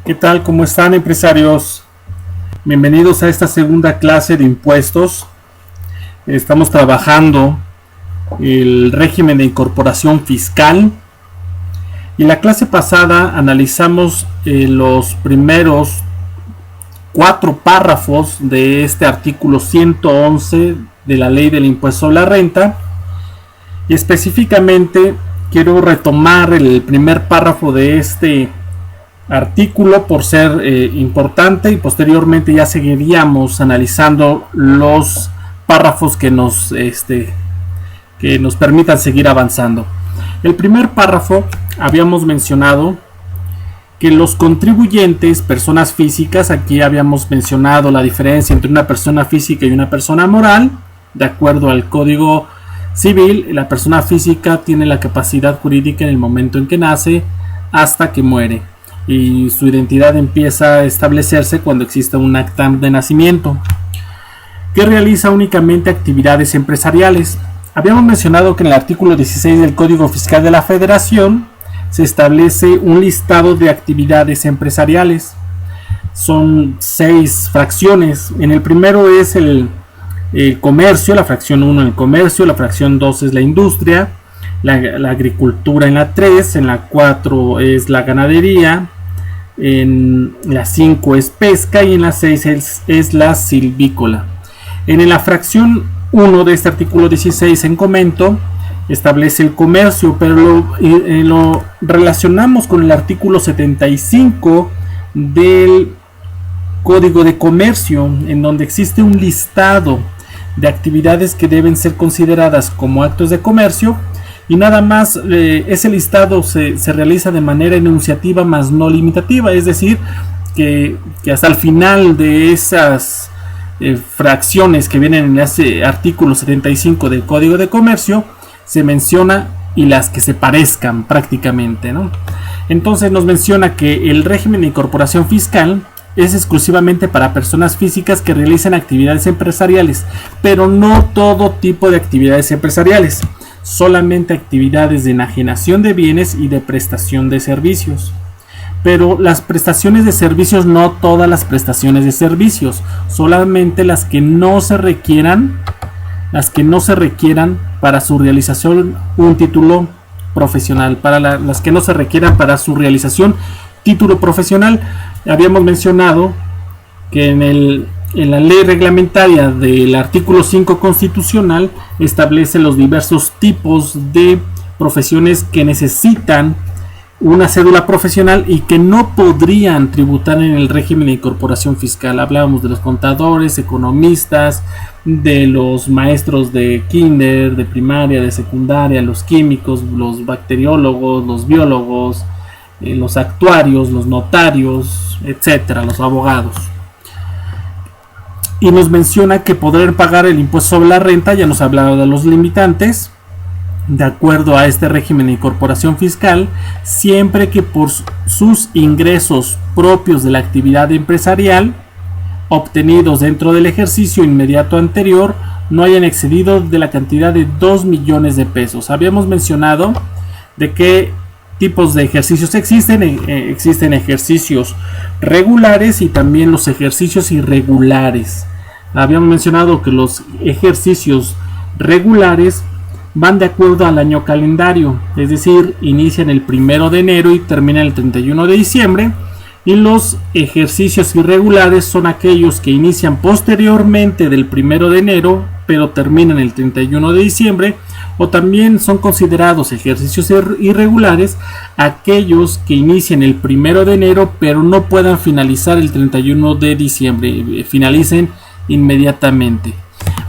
¿Qué tal? ¿Cómo están, empresarios? Bienvenidos a esta segunda clase de impuestos. Estamos trabajando el régimen de incorporación fiscal. Y la clase pasada analizamos los primeros 4 párrafos de este artículo 111 de la Ley del Impuesto sobre la Renta. Y específicamente quiero retomar el primer párrafo de este artículo por ser importante, y posteriormente ya seguiríamos analizando los párrafos que nos permitan seguir avanzando. El primer párrafo, habíamos mencionado que los contribuyentes, personas físicas, aquí habíamos mencionado la diferencia entre una persona física y una persona moral. De acuerdo al Código Civil, la persona física tiene la capacidad jurídica en el momento en que nace hasta que muere, y su identidad empieza a establecerse cuando existe un acta de nacimiento, que realiza únicamente actividades empresariales. Habíamos mencionado que en el artículo 16 del Código Fiscal de la Federación se establece un listado de actividades empresariales. Son 6 fracciones. En el primero es el comercio, la fracción 1 el comercio, la fracción 2 es la industria, la agricultura en la 3, en la 4 es la ganadería, en la 5 es pesca y en la 6 es la silvícola. En la fracción 1 de este artículo 16 en comento establece el comercio, pero lo relacionamos con el artículo 75 del Código de Comercio, en donde existe un listado de actividades que deben ser consideradas como actos de comercio. Y nada más, ese listado se realiza de manera enunciativa más no limitativa, es decir, que hasta el final de esas fracciones que vienen en ese artículo 75 del Código de Comercio se menciona, y las que se parezcan prácticamente, ¿no? Entonces nos menciona que el régimen de incorporación fiscal es exclusivamente para personas físicas que realizan actividades empresariales, pero no todo tipo de actividades empresariales, solamente actividades de enajenación de bienes y de prestación de servicios. Pero las prestaciones de servicios, no todas las prestaciones de servicios, solamente las que no se requieran para su realización un título profesional, las que no se requieran para su realización título profesional. Habíamos mencionado que en la ley reglamentaria del artículo 5 constitucional establece los diversos tipos de profesiones que necesitan una cédula profesional y que no podrían tributar en el régimen de incorporación fiscal. Hablábamos de los contadores, economistas, de los maestros de kinder, de primaria, de secundaria, los químicos, los bacteriólogos, los biólogos, los actuarios, los notarios, etcétera, los abogados. Y nos menciona que podrán pagar el impuesto sobre la renta, ya nos ha hablado de los limitantes, de acuerdo a este régimen de incorporación fiscal, siempre que por sus ingresos propios de la actividad empresarial, obtenidos dentro del ejercicio inmediato anterior, no hayan excedido de la cantidad de 2 millones de pesos. Habíamos mencionado de qué tipos de ejercicios existen. Existen ejercicios regulares y también los ejercicios irregulares. Habíamos mencionado que los ejercicios regulares van de acuerdo al año calendario, es decir, inician el 1 de enero y terminan el 31 de diciembre, y los ejercicios irregulares son aquellos que inician posteriormente del 1 de enero pero terminan el 31 de diciembre, o también son considerados ejercicios irregulares aquellos que inician el 1 de enero pero no puedan finalizar el 31 de diciembre, finalicen inmediatamente.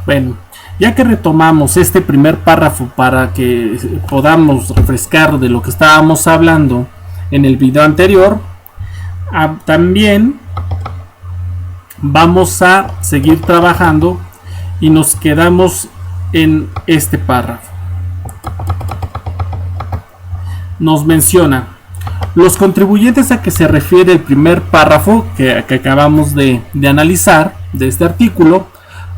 Bueno, ya que retomamos este primer párrafo para que podamos refrescar de lo que estábamos hablando en el video anterior, también vamos a seguir trabajando y nos quedamos en este párrafo. Nos menciona los contribuyentes a que se refiere el primer párrafo que acabamos de analizar de este artículo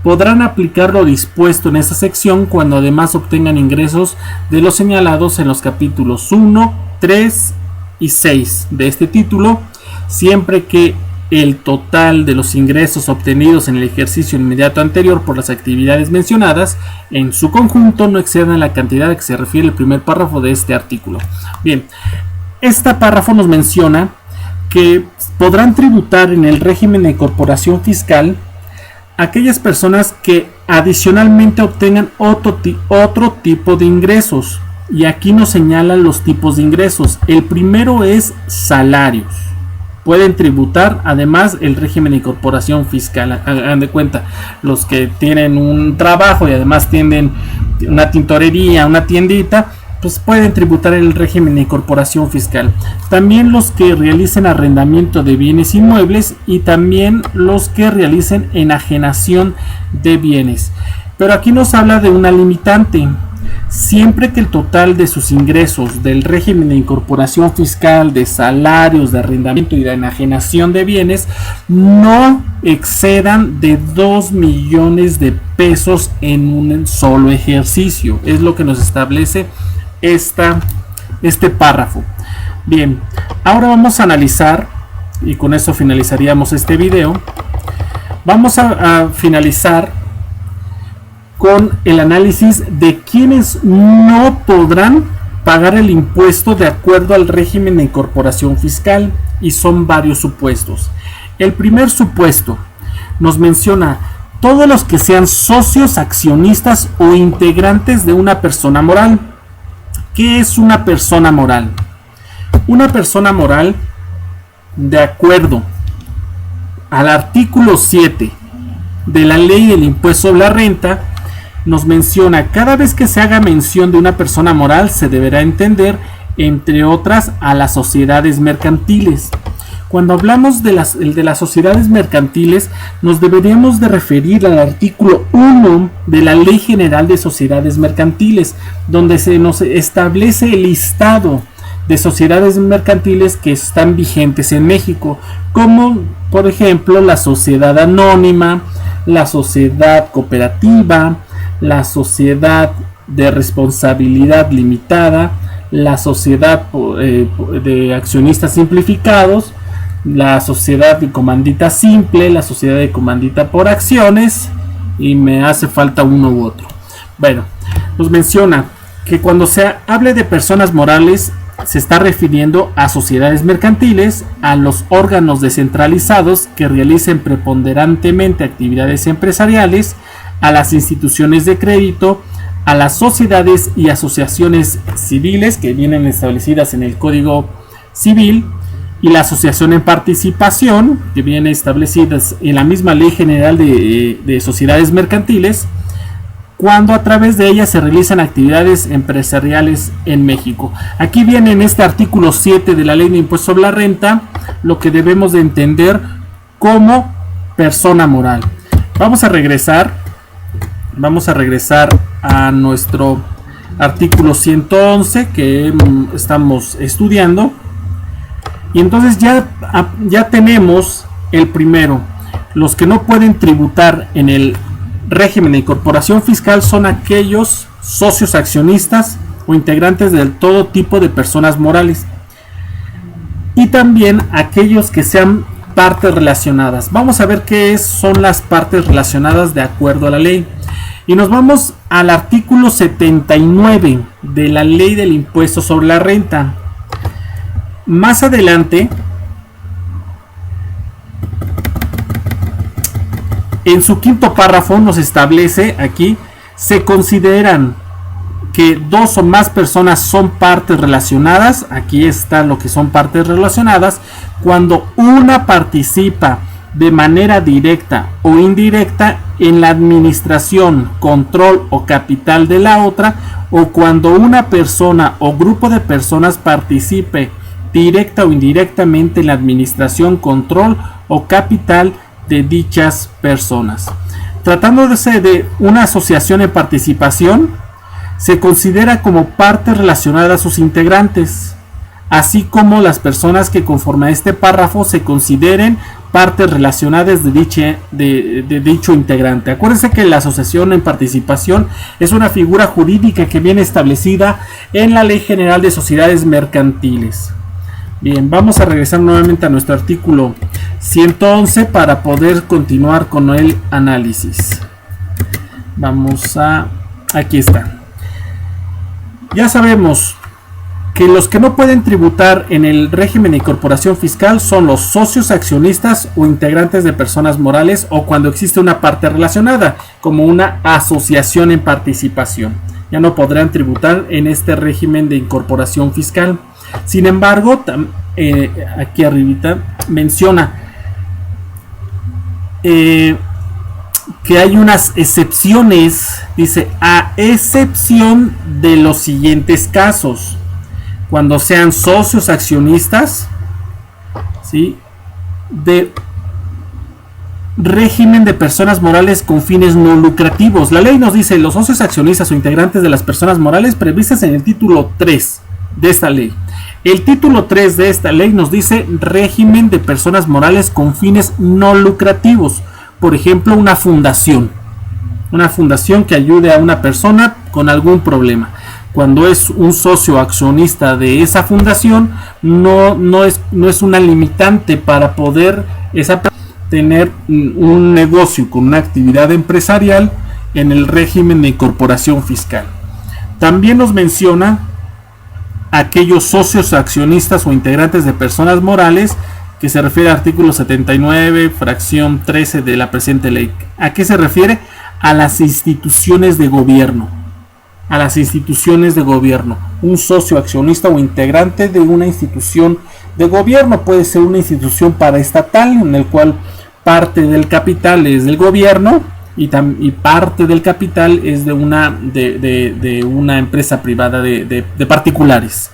podrán aplicar lo dispuesto en esta sección cuando además obtengan ingresos de los señalados en los capítulos 1, 3 y 6 de este título, siempre que el total de los ingresos obtenidos en el ejercicio inmediato anterior por las actividades mencionadas en su conjunto no excedan la cantidad a que se refiere el primer párrafo de este artículo. Bien, este párrafo nos menciona que podrán tributar en el régimen de incorporación fiscal aquellas personas que adicionalmente obtengan otro tipo de ingresos. Y aquí nos señalan los tipos de ingresos. El primero es salarios. Pueden tributar además el régimen de incorporación fiscal. Hagan de cuenta, los que tienen un trabajo y además tienen una tintorería, una tiendita, pues pueden tributar el régimen de incorporación fiscal. También los que realicen arrendamiento de bienes inmuebles y también los que realicen enajenación de bienes. Pero aquí nos habla de una limitante. Siempre que el total de sus ingresos del régimen de incorporación fiscal, de salarios, de arrendamiento y de enajenación de bienes no excedan de 2 millones de pesos en un solo ejercicio. Es lo que nos establece este párrafo. Bien, ahora vamos a analizar, y con eso finalizaríamos este video. Vamos a finalizar con el análisis de quienes no podrán pagar el impuesto de acuerdo al régimen de incorporación fiscal, y son varios supuestos. El primer supuesto nos menciona todos los que sean socios, accionistas o integrantes de una persona moral. ¿Qué es una persona moral? Una persona moral, de acuerdo al artículo 7 de la ley del impuesto sobre la renta, nos menciona: cada vez que se haga mención de una persona moral se deberá entender, entre otras, a las sociedades mercantiles. Cuando hablamos de las sociedades mercantiles, nos deberíamos de referir al artículo 1 de la Ley General de Sociedades Mercantiles, donde se nos establece el listado de sociedades mercantiles que están vigentes en México, como por ejemplo la sociedad anónima, la sociedad cooperativa, la sociedad de responsabilidad limitada, la sociedad de accionistas simplificados, la sociedad de comandita simple, la sociedad de comandita por acciones, y me hace falta uno u otro. Bueno, nos menciona que cuando se hable de personas morales se está refiriendo a sociedades mercantiles, a los órganos descentralizados que realicen preponderantemente actividades empresariales, a las instituciones de crédito, a las sociedades y asociaciones civiles que vienen establecidas en el Código Civil, y la asociación en participación que viene establecidas en la misma Ley General de Sociedades Mercantiles, cuando a través de ellas se realizan actividades empresariales en México. Aquí viene en este artículo 7 de la Ley de Impuesto sobre la Renta lo que debemos de entender como persona moral. Vamos a regresar a nuestro artículo 111 que estamos estudiando, y entonces ya tenemos el primero. Los que no pueden tributar en el régimen de incorporación fiscal son aquellos socios, accionistas o integrantes de todo tipo de personas morales, y también aquellos que sean partes relacionadas. Vamos a ver qué son las partes relacionadas de acuerdo a la ley, y nos vamos al artículo 79 de la Ley del Impuesto sobre la Renta. Más adelante, en su quinto párrafo nos establece aquí: se consideran que dos o más personas son partes relacionadas. Aquí está lo que son partes relacionadas: cuando una participa de manera directa o indirecta en la administración, control o capital de la otra, o cuando una persona o grupo de personas participe directa o indirectamente en la administración, control o capital de dichas personas. Tratándose de una asociación en participación, se considera como partes relacionadas a sus integrantes, así como las personas que conforme a este párrafo se consideren partes relacionadas de dicho integrante. Acuérdense que la asociación en participación es una figura jurídica que viene establecida en la Ley General de Sociedades Mercantiles. Bien, vamos a regresar nuevamente a nuestro artículo 111 para poder continuar con el análisis. Aquí está. Ya sabemos que los que no pueden tributar en el régimen de incorporación fiscal son los socios, accionistas o integrantes de personas morales, o cuando existe una parte relacionada, como una asociación en participación. Ya no podrán tributar en este régimen de incorporación fiscal. Sin embargo, aquí arribita menciona que hay unas excepciones. Dice, a excepción de los siguientes casos: cuando sean socios accionistas, ¿sí?, de régimen de personas morales con fines no lucrativos. La ley nos dice los socios accionistas o integrantes de las personas morales previstas en el título 3 de esta ley. El título 3 de esta ley nos dice régimen de personas morales con fines no lucrativos. Por ejemplo, una fundación que ayude a una persona con algún problema. Cuando es un socio accionista de esa fundación, no es una limitante para poder tener un negocio con una actividad empresarial en el régimen de incorporación fiscal. También nos menciona aquellos socios accionistas o integrantes de personas morales, que se refiere al artículo 79, fracción 13 de la presente ley. ¿A qué se refiere? A las instituciones de gobierno. A las instituciones de gobierno. Un socio accionista o integrante de una institución de gobierno puede ser una institución paraestatal, en el cual parte del capital es del gobierno y parte del capital es de una empresa privada de particulares.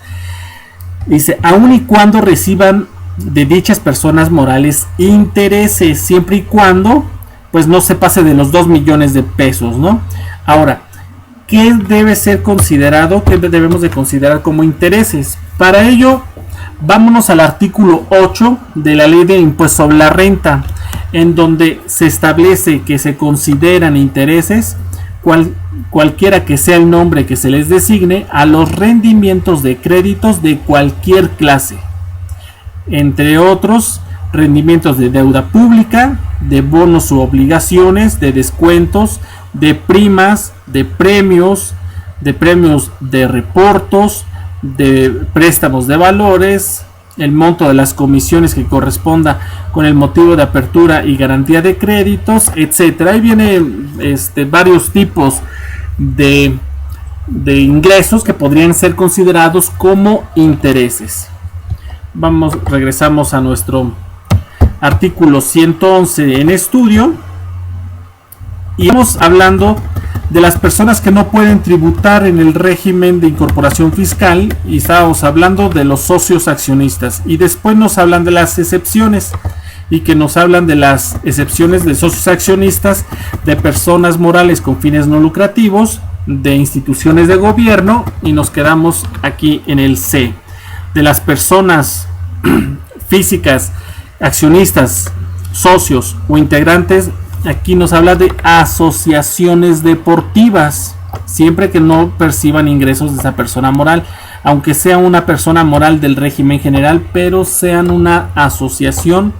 Dice, aun y cuando reciban de dichas personas morales intereses, siempre y cuando pues no se pase de los 2 millones de pesos, ¿no? Ahora, ¿qué debe ser considerado? ¿Qué debemos de considerar como intereses? Para ello, vámonos al artículo 8 de la Ley de Impuesto sobre la Renta, en donde se establece que se consideran intereses cualquiera que sea el nombre que se les designe a los rendimientos de créditos de cualquier clase, entre otros rendimientos de deuda pública, de bonos u obligaciones, de descuentos, de primas, de premios de reportos, de préstamos de valores, el monto de las comisiones que corresponda con el motivo de apertura y garantía de créditos, etcétera. Ahí viene varios tipos de ingresos que podrían ser considerados como intereses. Regresamos a nuestro artículo 111 en estudio y estamos hablando de las personas que no pueden tributar en el régimen de incorporación fiscal, y estábamos hablando de los socios accionistas, y después nos hablan de las excepciones, y que nos hablan de las excepciones de socios accionistas, de personas morales con fines no lucrativos, de instituciones de gobierno, y nos quedamos aquí en el C, de las personas físicas, accionistas, socios o integrantes. Aquí nos habla de asociaciones deportivas, siempre que no perciban ingresos de esa persona moral, aunque sea una persona moral del régimen general, pero sean una asociación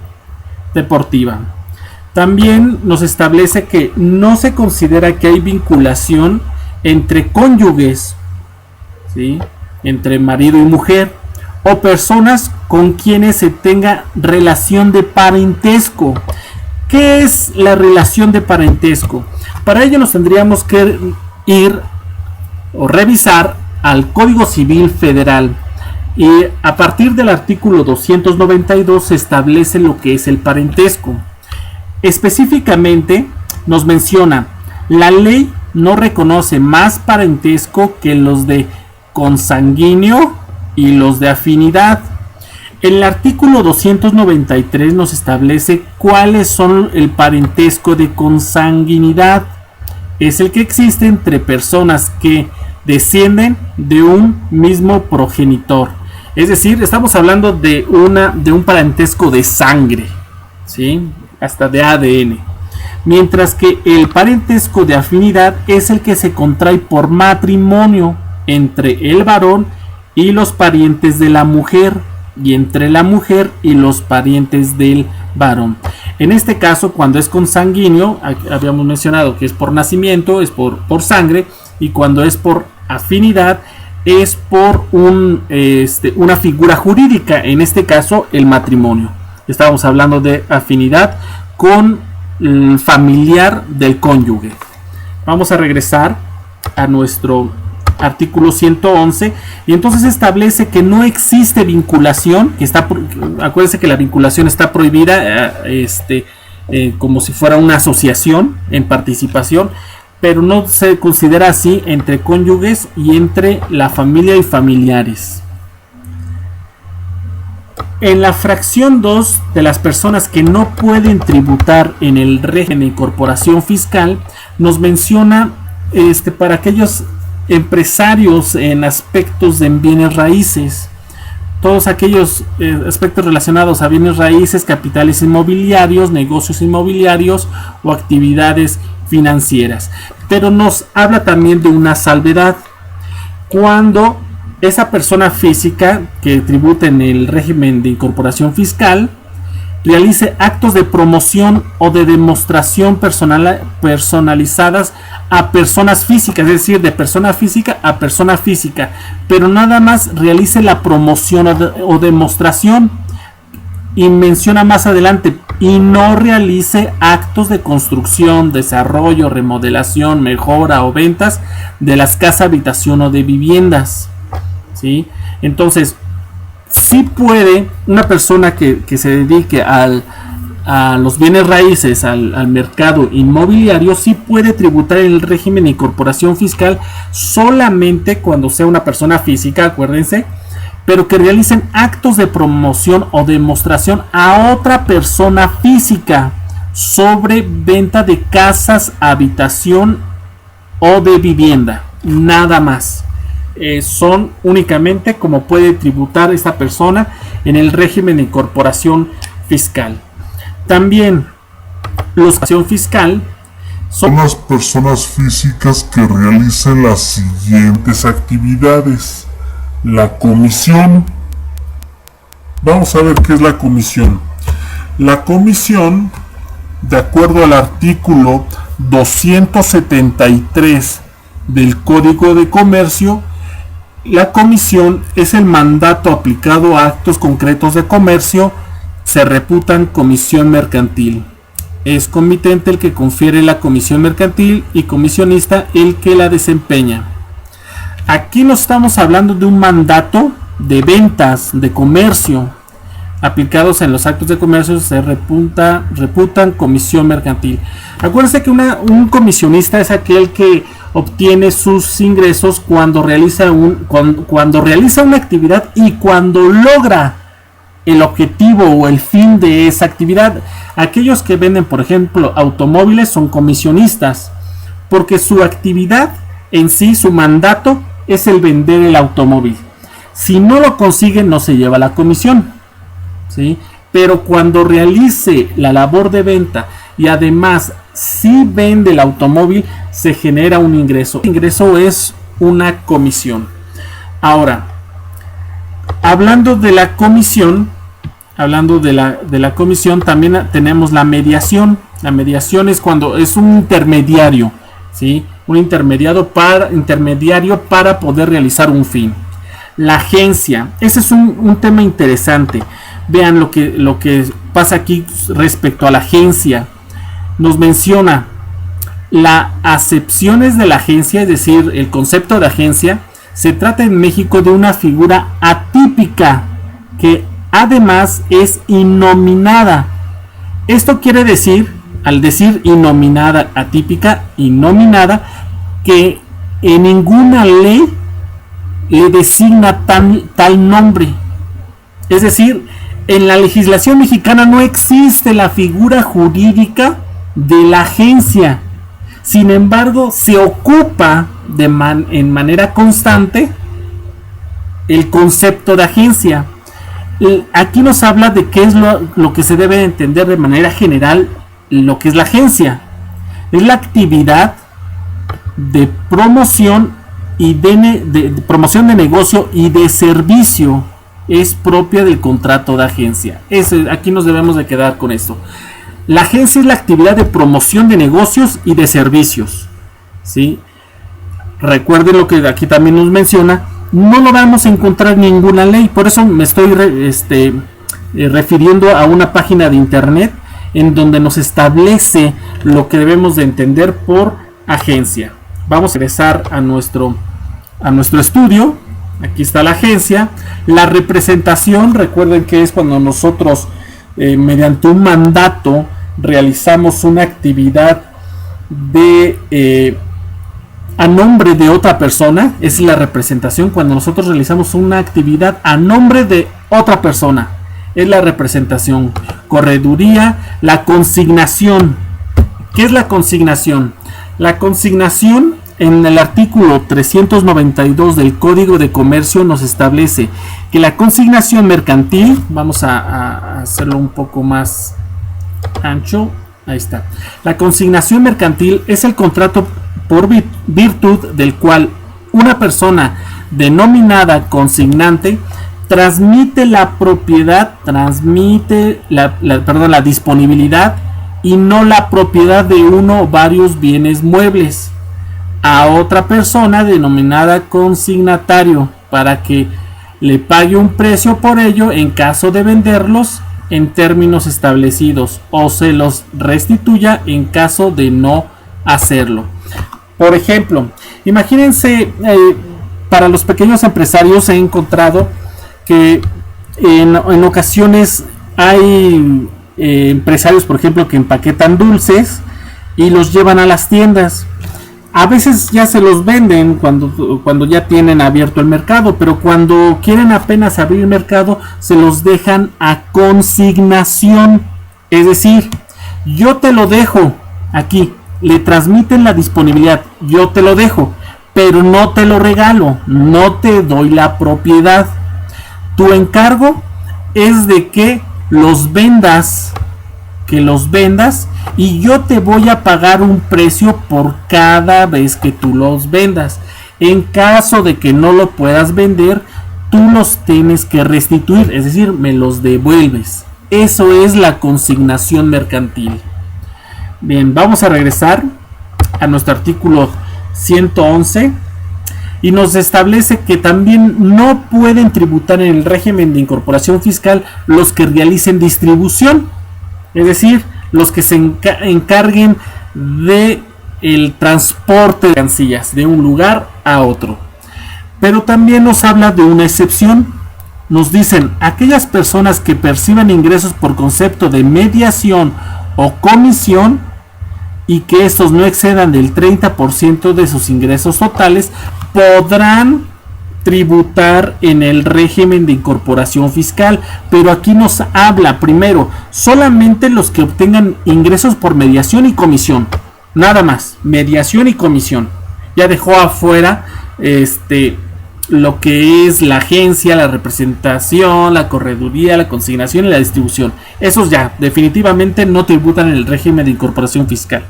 deportiva. También nos establece que no se considera que hay vinculación entre cónyuges, ¿sí?, entre marido y mujer, o personas con quienes se tenga relación de parentesco. ¿Qué es la relación de parentesco? Para ello nos tendríamos que ir o revisar al Código Civil Federal, y a partir del artículo 292 se establece lo que es el parentesco. Específicamente nos menciona: la ley no reconoce más parentesco que los de consanguíneo y los de afinidad. El artículo 293 nos establece cuáles son el parentesco de consanguinidad. Es el que existe entre personas que descienden de un mismo progenitor. Es decir, estamos hablando de un parentesco de sangre, ¿sí?, hasta de ADN. Mientras que el parentesco de afinidad es el que se contrae por matrimonio entre el varón y los parientes de la mujer. y entre la mujer y los parientes del varón. En este caso, cuando es consanguíneo, habíamos mencionado que es por nacimiento, es por sangre, y cuando es por afinidad, es por una figura jurídica, en este caso el matrimonio. Estábamos hablando de afinidad con el familiar del cónyuge. Vamos a regresar a nuestro artículo 111 y entonces establece que no existe vinculación, acuérdense que la vinculación está prohibida como si fuera una asociación en participación, pero no se considera así entre cónyuges y entre la familia y familiares. En la fracción 2 de las personas que no pueden tributar en el régimen de incorporación fiscal, nos menciona para aquellos empresarios en aspectos de bienes raíces, todos aquellos aspectos relacionados a bienes raíces, capitales inmobiliarios, negocios inmobiliarios o actividades financieras. Pero nos habla también de una salvedad. Cuando esa persona física que tributa en el régimen de incorporación fiscal realice actos de promoción o de demostración personalizadas a personas físicas, es decir, de persona física a persona física, pero nada más realice la promoción o demostración, y menciona más adelante, y no realice actos de construcción, desarrollo, remodelación, mejora o ventas de las casas, habitación o de viviendas, ¿sí? Entonces, sí puede una persona que se dedique a los bienes raíces, al mercado inmobiliario, sí puede tributar en el régimen de incorporación fiscal solamente cuando sea una persona física, acuérdense, pero que realicen actos de promoción o demostración a otra persona física sobre venta de casas, habitación o de vivienda, nada más. Son únicamente como puede tributar esta persona en el régimen de incorporación fiscal. También la incorporación fiscal son las personas físicas que realicen las siguientes actividades. La comisión. Vamos a ver qué es la comisión. La comisión, de acuerdo al artículo 273 del Código de Comercio, la comisión es el mandato aplicado a actos concretos de comercio. Se reputan comisión mercantil. Es comitente el que confiere la comisión mercantil y comisionista el que la desempeña. Aquí no estamos hablando de un mandato de ventas, de comercio, aplicados en los actos de comercio. Se reputan comisión mercantil. Acuérdense que un comisionista es aquel que obtiene sus ingresos cuando realiza una actividad y cuando logra el objetivo o el fin de esa actividad. Aquellos que venden, por ejemplo, automóviles son comisionistas, porque su actividad en sí, su mandato, es el vender el automóvil. Si no lo consigue, no se lleva la comisión, ¿sí? Pero cuando realice la labor de venta y además si vende el automóvil, se genera un ingreso. El ingreso es una comisión. Ahora, hablando de la comisión, también tenemos la mediación. La mediación es cuando es un intermediario, ¿sí? Un intermediario para poder realizar un fin. La agencia, ese es un tema interesante. Vean lo que pasa aquí respecto a la agencia. Nos menciona las acepciones de la agencia, es decir, el concepto de agencia. Se trata en México de una figura atípica que además es innominada. Esto quiere decir, al decir innominada, atípica, innominada, que en ninguna ley le designa tal nombre. Es decir, en la legislación mexicana no existe la figura jurídica de la agencia. Sin embargo, se ocupa en manera constante el concepto de agencia. Aquí nos habla de qué es lo que se debe entender de manera general lo que es la agencia. Es la actividad de promoción y de promoción de negocio y de servicio es propia del contrato de agencia. Aquí nos debemos de quedar con esto. La agencia es la actividad de promoción de negocios y de servicios, ¿sí? Recuerden lo que aquí también nos menciona. No lo vamos a encontrar en ninguna ley. Por eso me estoy refiriendo a una página de internet en donde nos establece lo que debemos de entender por agencia. Vamos a regresar a nuestro estudio. Aquí está la agencia. La representación, recuerden que es cuando nosotros mediante un mandato realizamos una actividad a nombre de otra persona. Es la representación. Cuando nosotros realizamos una actividad a nombre de otra persona, es la representación. Correduría, la consignación. ¿Qué es la consignación? La consignación, en el artículo 392 del Código de Comercio, nos establece que la consignación mercantil, vamos a hacerlo un poco más ancho, ahí está. La consignación mercantil es el contrato por virtud del cual una persona denominada consignante transmite la propiedad, la disponibilidad y no la propiedad de uno o varios bienes muebles a otra persona denominada consignatario para que le pague un precio por ello en caso de venderlos en términos establecidos o se los restituya en caso de no hacerlo. Por ejemplo, imagínense, para los pequeños empresarios he encontrado que en ocasiones hay empresarios, por ejemplo, que empaquetan dulces y los llevan a las tiendas. A veces ya se los venden cuando ya tienen abierto el mercado, pero cuando quieren apenas abrir el mercado se los dejan a consignación. Es decir, yo te lo dejo aquí, le transmiten la disponibilidad, yo te lo dejo, pero no te lo regalo, no te doy la propiedad. Tu encargo es de que los vendas, y yo te voy a pagar un precio por cada vez que tú los vendas. En caso de que no lo puedas vender, tú los tienes que restituir, es decir, me los devuelves. Eso es la consignación mercantil. Bien, vamos a regresar a nuestro artículo 111 y nos establece que también no pueden tributar en el régimen de incorporación fiscal los que realicen distribución, es decir, los que se encarguen de el transporte de mercancías de un lugar a otro. Pero también nos habla de una excepción. Nos dicen, aquellas personas que perciban ingresos por concepto de mediación o comisión y que estos no excedan del 30% de sus ingresos totales, podrán tributar en el régimen de incorporación fiscal. Pero aquí nos habla primero solamente los que obtengan ingresos por mediación y comisión, nada más, mediación y comisión. Ya dejó afuera lo que es la agencia, la representación, la correduría, la consignación y la distribución. Esos ya definitivamente no tributan en el régimen de incorporación fiscal.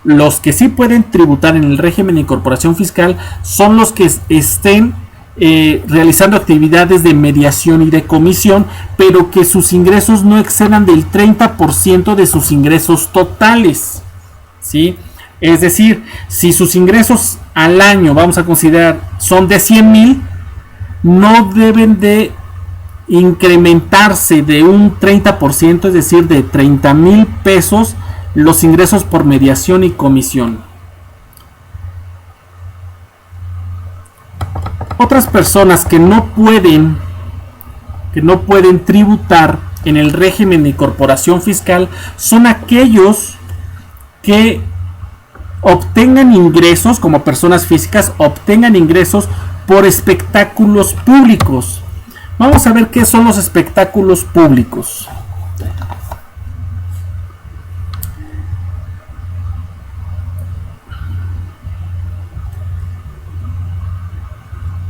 Los que sí pueden tributar en el régimen de incorporación fiscal son los que estén realizando actividades de mediación y de comisión, pero que sus ingresos no excedan del 30% de sus ingresos totales, ¿sí? Es decir, si sus ingresos al año, vamos a considerar, son de 100,000, no deben de incrementarse de un 30%, es decir, de 30,000 pesos los ingresos por mediación y comisión. Otras personas que no pueden tributar en el régimen de incorporación fiscal son aquellos que obtengan ingresos, como personas físicas, obtengan ingresos por espectáculos públicos. Vamos a ver qué son los espectáculos públicos.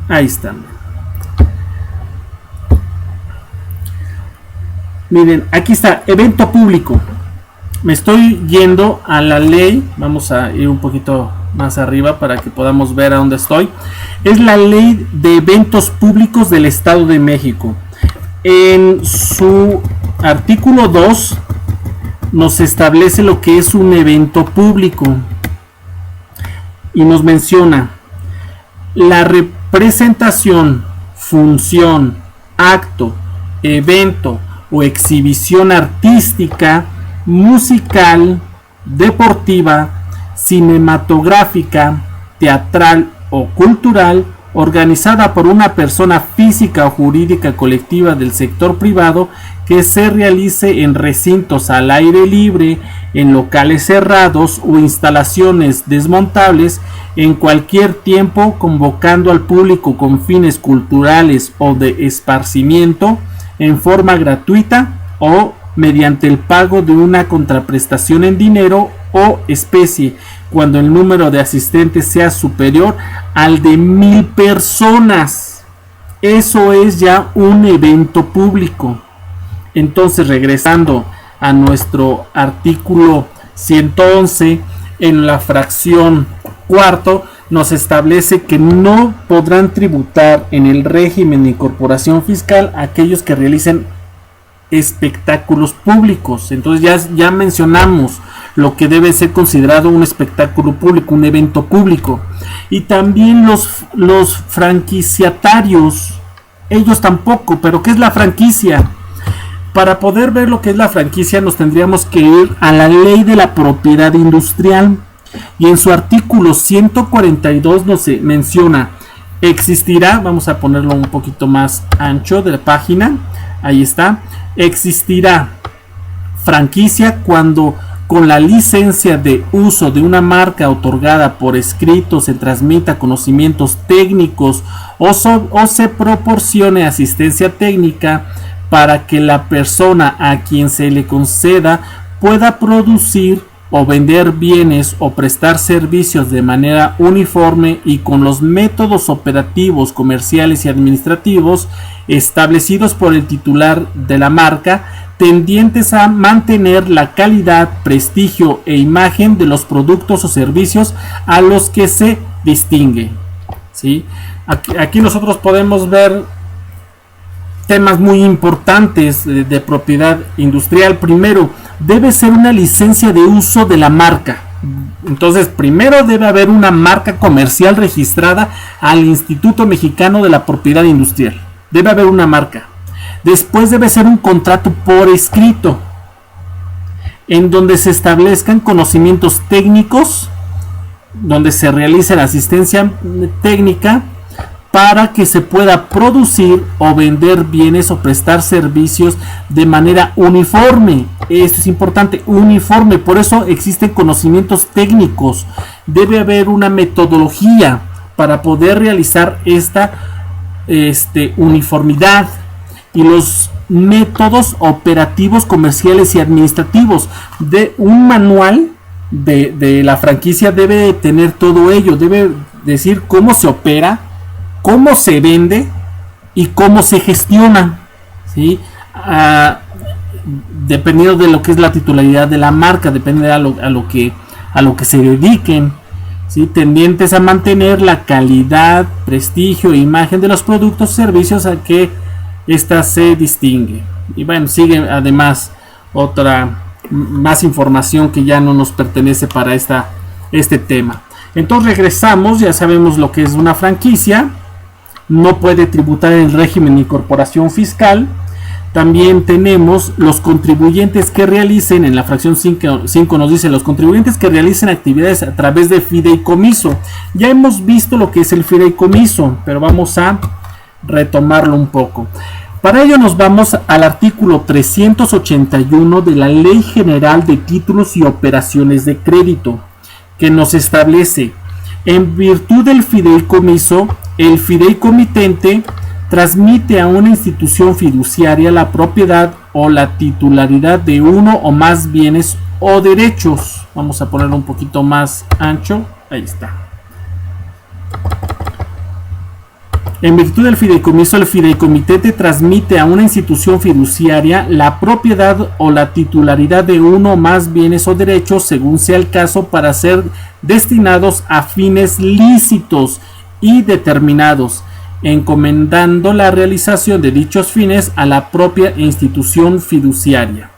Ahí están. Miren, aquí está, evento público. Me estoy yendo a la ley. Vamos a ir un poquito más arriba para que podamos ver a dónde estoy. Es la ley de eventos públicos del Estado de México. En su artículo 2 nos establece lo que es un evento público y nos menciona la representación, función, acto, evento o exhibición artística, musical, deportiva, cinematográfica, teatral o cultural organizada por una persona física o jurídica colectiva del sector privado que se realice en recintos al aire libre, en locales cerrados o instalaciones desmontables en cualquier tiempo, convocando al público con fines culturales o de esparcimiento en forma gratuita o mediante el pago de una contraprestación en dinero o especie, cuando el número de asistentes sea superior al de 1000 personas. Eso es ya un evento público. Entonces, regresando a nuestro artículo 111, en la fracción cuarto nos establece que no podrán tributar en el régimen de incorporación fiscal aquellos que realicen espectáculos públicos. Entonces ya mencionamos lo que debe ser considerado un espectáculo público, un evento público. Y también los franquiciatarios, ellos tampoco. Pero ¿qué es la franquicia? Para poder ver lo que es la franquicia nos tendríamos que ir a la ley de la propiedad industrial, y en su artículo 142 nos menciona: existirá, vamos a ponerlo un poquito más ancho de la página, ahí está, existirá franquicia cuando con la licencia de uso de una marca otorgada por escrito se transmita conocimientos técnicos o se proporcione asistencia técnica para que la persona a quien se le conceda pueda producir o vender bienes o prestar servicios de manera uniforme y con los métodos operativos, comerciales y administrativos establecidos por el titular de la marca, tendientes a mantener la calidad, prestigio e imagen de los productos o servicios a los que se distingue. ¿Sí? Aquí nosotros podemos ver temas muy importantes de propiedad industrial. Primero, debe ser una licencia de uso de la marca. Entonces, primero debe haber una marca comercial registrada al Instituto Mexicano de la Propiedad Industrial. Debe haber una marca. Después debe ser un contrato por escrito, en donde se establezcan conocimientos técnicos, donde se realice la asistencia técnica para que se pueda producir o vender bienes o prestar servicios de manera uniforme. Esto es importante, uniforme. Por eso existen conocimientos técnicos. Debe haber una metodología para poder realizar esta uniformidad. Y los métodos operativos, comerciales y administrativos. De un manual de la franquicia debe tener todo ello. Debe decir cómo se opera, cómo se vende y cómo se gestiona, ¿sí? Dependiendo de lo que es la titularidad de la marca, depende a lo que se dediquen, ¿sí? Tendientes a mantener la calidad, prestigio e imagen de los productos y servicios a que ésta se distingue. Y bueno, sigue además más información que ya no nos pertenece para este tema. Entonces regresamos, ya sabemos lo que es una franquicia. No puede tributar en el régimen de incorporación fiscal. También tenemos los contribuyentes que realicen, en la fracción 5 nos dice, los contribuyentes que realicen actividades a través de fideicomiso. Ya hemos visto lo que es el fideicomiso, pero vamos a retomarlo un poco. Para ello nos vamos al artículo 381 de la Ley General de Títulos y Operaciones de Crédito, que nos establece: en virtud del fideicomiso, el fideicomitente transmite a una institución fiduciaria la propiedad o la titularidad de uno o más bienes o derechos. Vamos a ponerlo un poquito más ancho. Ahí está. En virtud del fideicomiso, el fideicomitente transmite a una institución fiduciaria la propiedad o la titularidad de uno o más bienes o derechos, según sea el caso, para ser destinados a fines lícitos y determinados, encomendando la realización de dichos fines a la propia institución fiduciaria.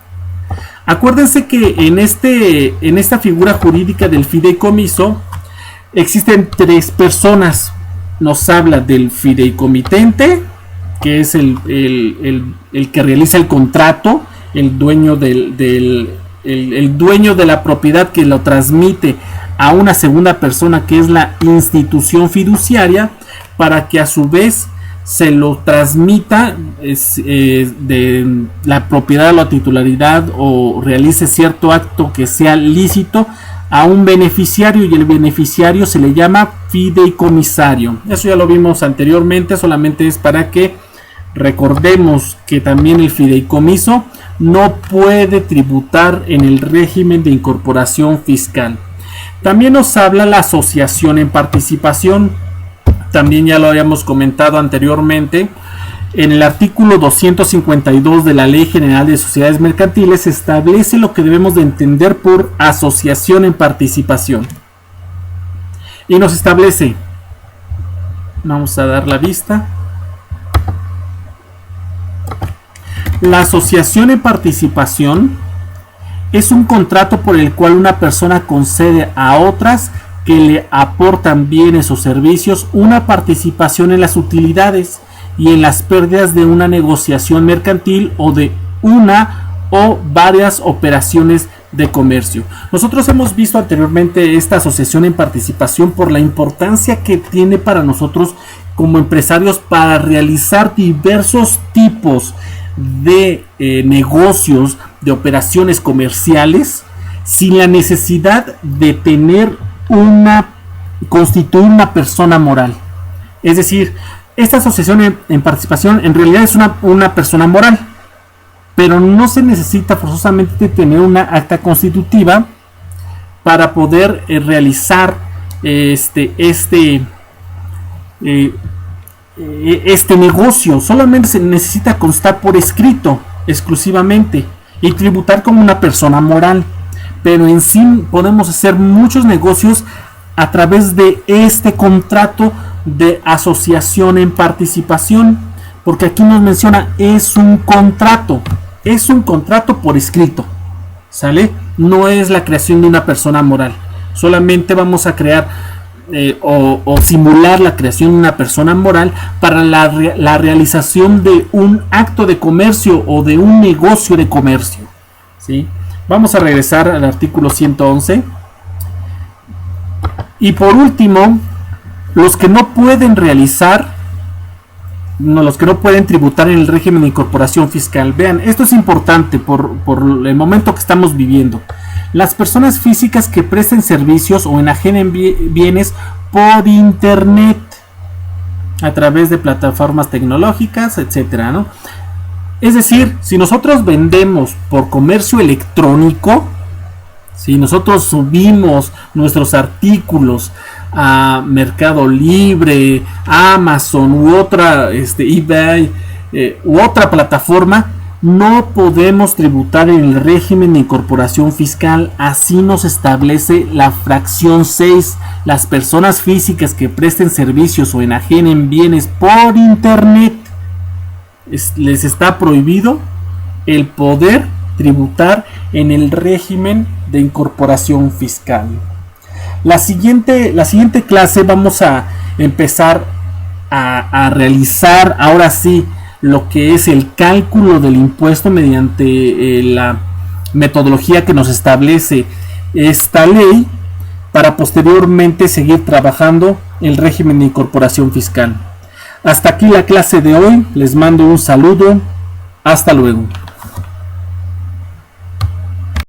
Acuérdense que en esta figura jurídica del fideicomiso existen tres personas. Nos habla del fideicomitente, que es el que realiza el contrato, el dueño el dueño de la propiedad, que lo transmite a una segunda persona, que es la institución fiduciaria, para que a su vez se lo transmita de la propiedad a la titularidad o realice cierto acto que sea lícito a un beneficiario, y el beneficiario se le llama fideicomisario. Eso ya lo vimos anteriormente, solamente es para que recordemos que también el fideicomiso no puede tributar en el régimen de incorporación fiscal. También nos habla la asociación en participación. También ya lo habíamos comentado anteriormente. En el artículo 252 de la Ley General de Sociedades Mercantiles se establece lo que debemos de entender por asociación en participación. Y nos establece, vamos a dar la vista. La asociación en participación es un contrato por el cual una persona concede a otras que le aportan bienes o servicios una participación en las utilidades y en las pérdidas de una negociación mercantil o de una o varias operaciones de comercio. Nosotros hemos visto anteriormente esta asociación en participación por la importancia que tiene para nosotros como empresarios para realizar diversos tipos de negocios, de operaciones comerciales, sin la necesidad de constituir una persona moral. Es decir, esta asociación en participación en realidad es una persona moral, pero no se necesita forzosamente tener una acta constitutiva para poder realizar este negocio. Solamente se necesita constar por escrito exclusivamente y tributar como una persona moral, pero en sí podemos hacer muchos negocios a través de este contrato de asociación en participación, porque aquí nos menciona es un contrato por escrito, ¿sale? No es la creación de una persona moral. Solamente vamos a crear o simular la creación de una persona moral para la realización de un acto de comercio o de un negocio de comercio, ¿sí? Vamos a regresar al artículo 111. Y por último, los que no pueden tributar en el régimen de incorporación fiscal. Vean, esto es importante por el momento que estamos viviendo. Las personas físicas que presten servicios o enajenen bienes por internet a través de plataformas tecnológicas, etcétera, ¿no? Es decir, si nosotros vendemos por comercio electrónico, si nosotros subimos nuestros artículos a Mercado Libre, Amazon u otra eBay u otra plataforma, no podemos tributar en el régimen de incorporación fiscal. Así nos establece la fracción 6. Las personas físicas que presten servicios o enajenen bienes por internet, les está prohibido el poder tributar en el régimen de incorporación fiscal. La siguiente clase vamos a empezar a realizar ahora sí lo que es el cálculo del impuesto mediante la metodología que nos establece esta ley, para posteriormente seguir trabajando el régimen de incorporación fiscal. Hasta aquí la clase de hoy, les mando un saludo, hasta luego.